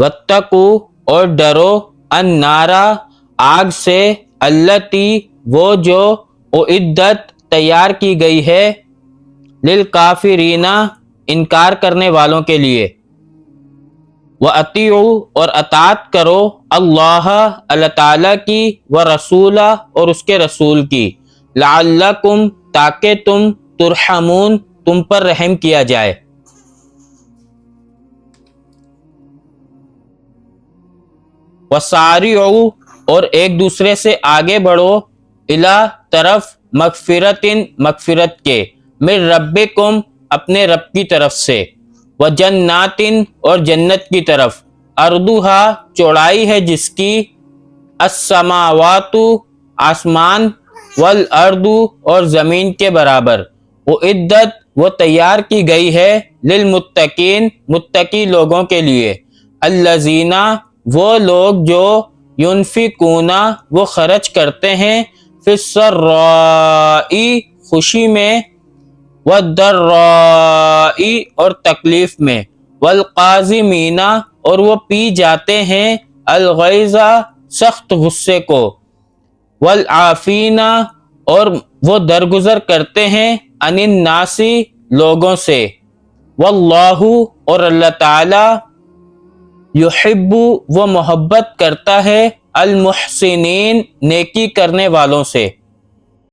واتقوا اور ڈرو النارا آگ سے التی وہ جو اعدت تیار کی گئی ہے للکافرین انکار کرنے والوں کے لیے وَأَطِیعُوا اور اطاعت کرو اللہ اللہ تعالیٰ کی ورسولہ اور اس کے رسول کی لعلکم تاکہ تم ترحمون تم پر رحم کیا جائے وَسَارِعُوا اور ایک دوسرے سے آگے بڑھو الی طرف مغفرت کے من ربکم اپنے رب کی طرف سے وجنات اور جنت کی طرف ارضھا چوڑائی ہے جس کی السماوات آسمان والارض اور زمین کے برابر اعدت وہ تیار کی گئی ہے للمتقین متقی لوگوں کے لیے الذین وہ لوگ جو ينفقون وہ خرچ کرتے ہیں فی السراء خوشی میں والضراء اور تکلیف میں والقاظمین اور وہ پی جاتے ہیں الغیظ سخت غصے کو والعافین اور وہ درگزر کرتے ہیں عن الناس لوگوں سے واللہ اور اللہ تعالی یحب وہ محبت کرتا ہے المحسنین نیکی کرنے والوں سے